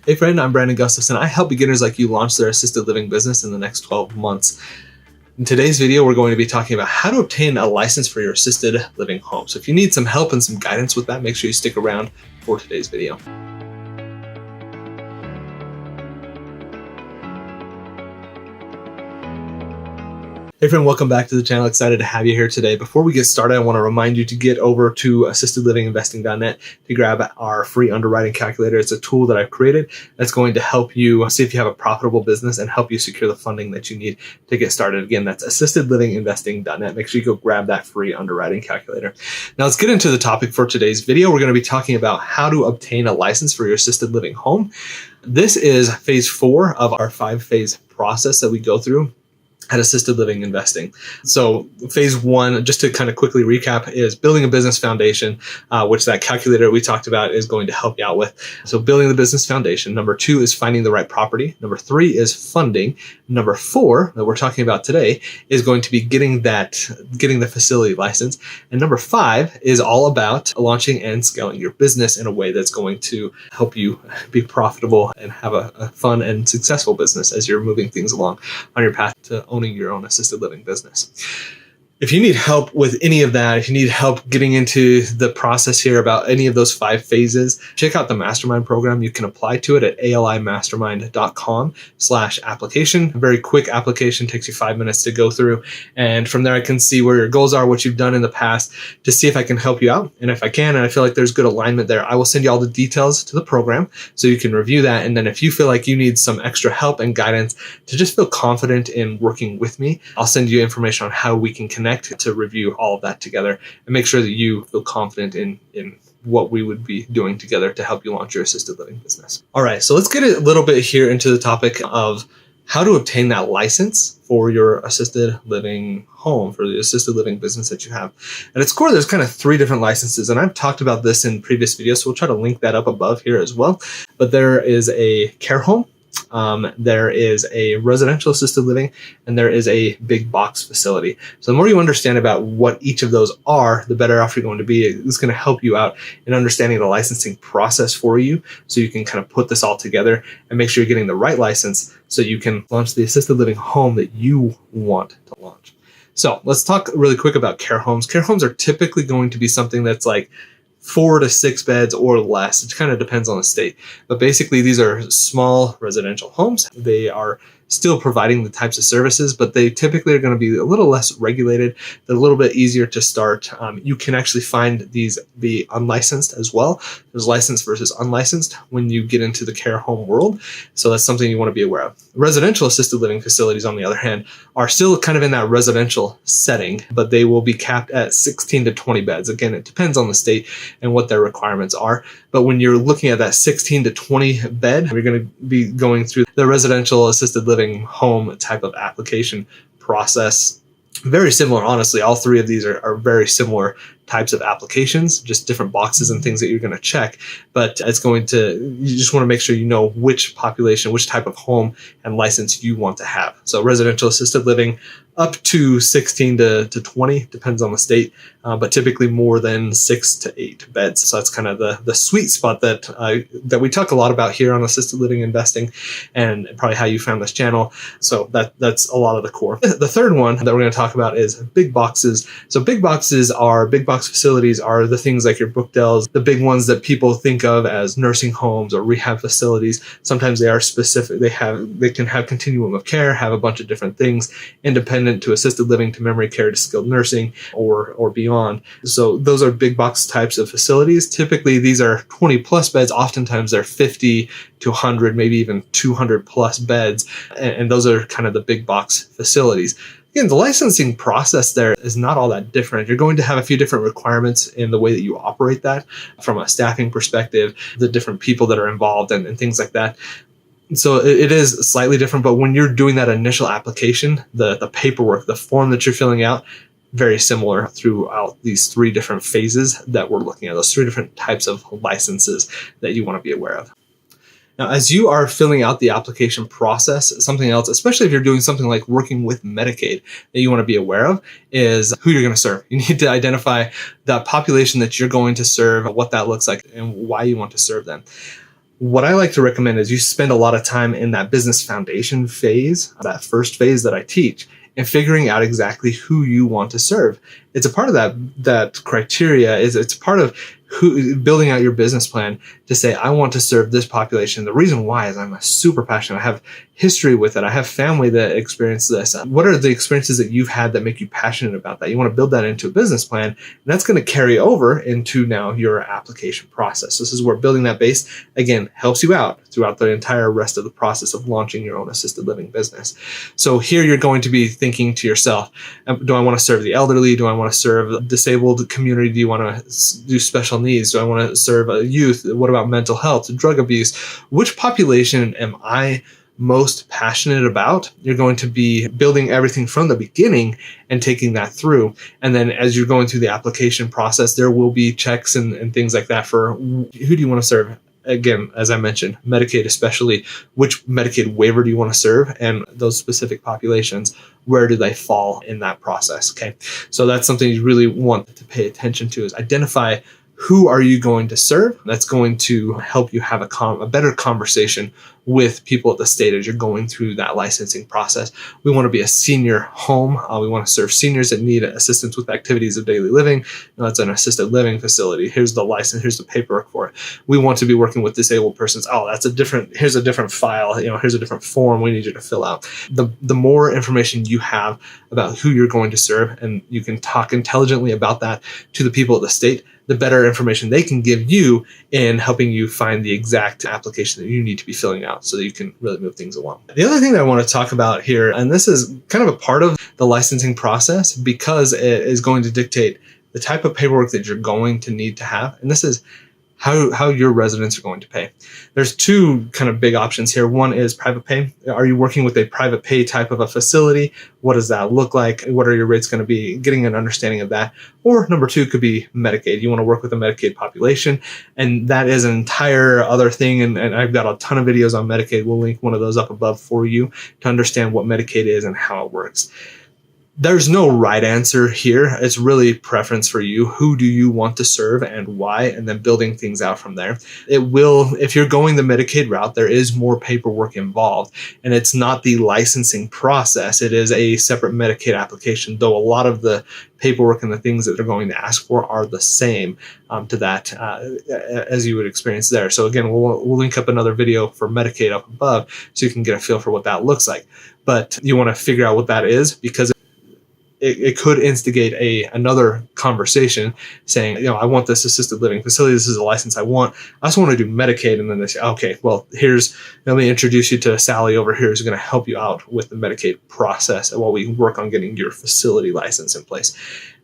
Hey friend, I'm Gustafson. I help beginners like you launch their assisted living business in the next 12 months. In today's video, we're going to be talking about how to obtain a license for your assisted living home. So if you need some help and some guidance with that, make sure you stick around for today's video. Hey friend, welcome back to the channel. Excited to have you here today. Before we get started, I want to remind you to get over to assistedlivinginvesting.net to grab our free underwriting calculator. It's a tool that I've created that's going to help you see if you have a profitable business and help you secure the funding that you need to get started. Again, that's assistedlivinginvesting.net. Make sure you go grab that free underwriting calculator. Now let's get into the topic for today's video. We're going to be talking about how to obtain a license for your assisted living home. This is phase 4 of our 5-phase process that we go through at Assisted Living Investing. So phase 1, just to kind of quickly recap, is building a business foundation, which that calculator we talked about is going to help you out with. So building the business foundation. Number 2 is finding the right property. Number 3 is funding. Number 4 that we're talking about today is going to be getting the facility license. And number 5 is all about launching and scaling your business in a way that's going to help you be profitable and have a fun and successful business as you're moving things along on your path to owning your own assisted living business. If you need help with any of that, if you need help getting into the process here about any of those 5 phases, check out the mastermind program. You can apply to it at alimastermind.com/application. A very quick application, takes you 5 minutes to go through. And from there, I can see where your goals are, what you've done in the past, to see if I can help you out. And if I can, and I feel like there's good alignment there, I will send you all the details to the program so you can review that. And then if you feel like you need some extra help and guidance to just feel confident in working with me, I'll send you information on how we can connect to review all of that together and make sure that you feel confident in what we would be doing together to help you launch your assisted living business. All right, so let's get a little bit here into the topic of how to obtain that license for your assisted living home, for the assisted living business that you have. At its core, there's kind of 3 different licenses, and I've talked about this in previous videos, so we'll try to link that up above here as well. But there is a care home, there is a residential assisted living, and there is a big box facility. So the more you understand about what each of those are, the better off you're going to be. It's going to help you out in understanding the licensing process for you, so you can kind of put this all together and make sure you're getting the right license so you can launch the assisted living home that you want to launch. So let's talk really quick about care homes. Care homes are typically going to be something that's like 4 to 6 beds or less. It kind of depends on the state. But basically, these are small residential homes. They are still providing the types of services, but they typically are going to be a little less regulated. They're a little bit easier to start. You can actually find these be unlicensed as well. There's licensed versus unlicensed when you get into the care home world. So that's something you want to be aware of. Residential assisted living facilities, on the other hand, are still kind of in that residential setting, but they will be capped at 16 to 20 beds. Again, it depends on the state and what their requirements are. But when you're looking at that 16 to 20 bed, you're going to be going through the residential assisted living home type of application process. Very similar, honestly. All 3 of these are very similar types of applications, just different boxes and things that you're going to check. But you just want to make sure you know which population, which type of home and license you want to have. So residential assisted living up to 16 to 20, depends on the state, but typically more than 6 to 8 beds. So that's kind of the sweet spot that we talk a lot about here on Assisted Living Investing, and probably how you found this channel. So that's a lot of the core. The third one that we're going to talk about is big boxes. So big box facilities are the things like your Brookdales, the big ones that people think of as nursing homes or rehab facilities. Sometimes they are specific. They can have continuum of care, have a bunch of different things, independent to assisted living, to memory care, to skilled nursing, or beyond. So those are big box types of facilities. Typically, these are 20 plus beds. Oftentimes they're 50 to 100, maybe even 200 plus beds. And those are kind of the big box facilities. Again, the licensing process there is not all that different. You're going to have a few different requirements in the way that you operate that from a staffing perspective, the different people that are involved and things like that. So it is slightly different, but when you're doing that initial application, the paperwork, the form that you're filling out, very similar throughout these 3 different phases that we're looking at, those 3 different types of licenses that you want to be aware of. Now, as you are filling out the application process, something else, especially if you're doing something like working with Medicaid, that you want to be aware of is who you're going to serve. You need to identify the population that you're going to serve, what that looks like, and why you want to serve them. What I like to recommend is you spend a lot of time in that business foundation phase, that first phase that I teach, and figuring out exactly who you want to serve. It's a part of that criteria is it's part of building out your business plan to say, I want to serve this population. The reason why is I'm super passionate. I have history with it. I have family that experienced this. What are the experiences that you've had that make you passionate about that? You want to build that into a business plan, and that's going to carry over into now your application process. This is where building that base, again, helps you out throughout the entire rest of the process of launching your own assisted living business. So here you're going to be thinking to yourself, do I want to serve the elderly? Do I want to serve the disabled community? Do you want to do special needs? Do I want to serve youth? What about mental health, drug abuse? Which population am I most passionate about? You're going to be building everything from the beginning and taking that through. And then as you're going through the application process, there will be checks and things like that for who do you want to serve? Again, as I mentioned, Medicaid especially, which Medicaid waiver do you want to serve? And those specific populations, where do they fall in that process? Okay, so that's something you really want to pay attention to, is identify who are you going to serve. That's going to help you have a better conversation with people at the state as you're going through that licensing process. We want to be a senior home. We want to serve seniors that need assistance with activities of daily living. It's an assisted living facility. Here's the license. Here's the paperwork for it. We want to be working with disabled persons. Oh, here's a different file. Here's a different form we need you to fill out. The more information you have about who you're going to serve, and you can talk intelligently about that to the people at the state, the better information they can give you in helping you find the exact application that you need to be filling out so that you can really move things along. The other thing that I want to talk about here, and this is kind of a part of the licensing process because it is going to dictate the type of paperwork that you're going to need to have, and this is how your residents are going to pay. There's two kind of big options here. One is private pay. Are you working with a private pay type of a facility? What does that look like? What are your rates going to be? Getting an understanding of that. Or number two could be Medicaid. You want to work with a Medicaid population, and that is an entire other thing. And I've got a ton of videos on Medicaid. We'll link one of those up above for you to understand what Medicaid is and how it works. There's no right answer here. It's really preference for you. Who do you want to serve and why? And then building things out from there. If you're going the Medicaid route, there is more paperwork involved, and it's not the licensing process. It is a separate Medicaid application, though a lot of the paperwork and the things that they're going to ask for are the same to that as you would experience there. So again, we'll link up another video for Medicaid up above so you can get a feel for what that looks like. But you want to figure out what that is, because it could instigate another conversation saying, I want this assisted living facility. This is a license I want. I just want to do Medicaid. And then they say, okay, well, let me introduce you to Sally over here who's going to help you out with the Medicaid process while we work on getting your facility license in place.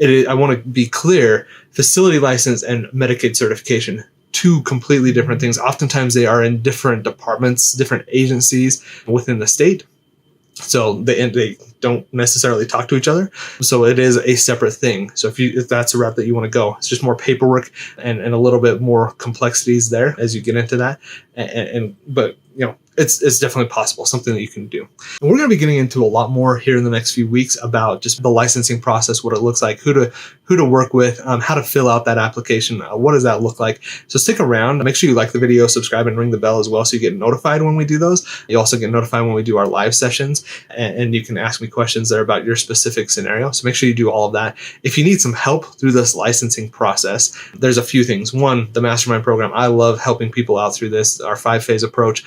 I want to be clear, facility license and Medicaid certification, two completely different things. Oftentimes they are in different departments, different agencies within the state. So they don't necessarily talk to each other. So it is a separate thing. So if that's a route that you want to go, it's just more paperwork and a little bit more complexities there as you get into that. But it's definitely possible, something that you can do. And we're going to be getting into a lot more here in the next few weeks about just the licensing process, what it looks like, who to work with, how to fill out that application, what does that look like. So stick around. Make sure you like the video, subscribe, and ring the bell as well so you get notified when we do those. You also get notified when we do our live sessions, and you can ask me questions there about your specific scenario. So make sure you do all of that. If you need some help through this licensing process, there's a few things. One, the mastermind program. I love helping people out through this, our 5-phase approach.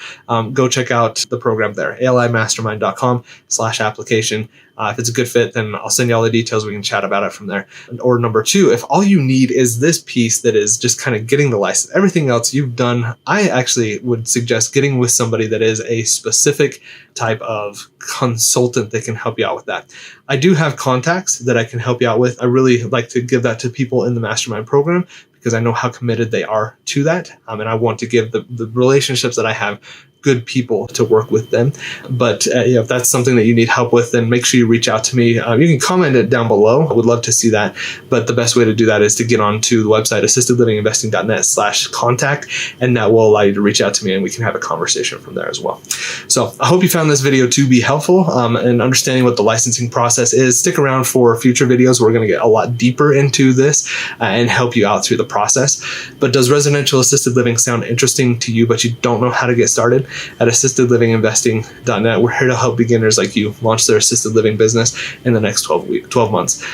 Go check out the program there, alimastermind.com/application. If it's a good fit, then I'll send you all the details. We can chat about it from there. Or number two, if all you need is this piece that is just kind of getting the license, everything else you've done, I actually would suggest getting with somebody that is a specific type of consultant that can help you out with that. I do have contacts that I can help you out with. I really like to give that to people in the mastermind program because I know how committed they are to that. And I want to give the relationships that I have good people to work with them. But if that's something that you need help with, then make sure you reach out to me. You can comment it down below. I would love to see that. But the best way to do that is to get onto the website, assistedlivinginvesting.net/contact, and that will allow you to reach out to me and we can have a conversation from there as well. So I hope you found this video to be helpful in understanding what the licensing process is. Stick around for future videos. We're going to get a lot deeper into this and help you out through the process. But does residential assisted living sound interesting to you, but you don't know how to get started? At assistedlivinginvesting.net, we're here to help beginners like you launch their assisted living business in the next 12 months.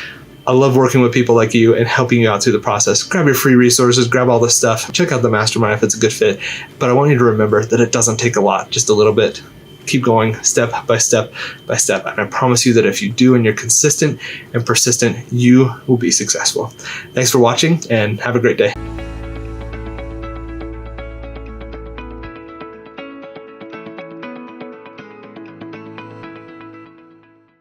I love working with people like you and helping you out through the process. Grab your free resources, grab all this stuff, check out the mastermind if it's a good fit. But I want you to remember that it doesn't take a lot, just a little bit. Keep going step by step by step. And I promise you that if you do and you're consistent and persistent, you will be successful. Thanks for watching and have a great day.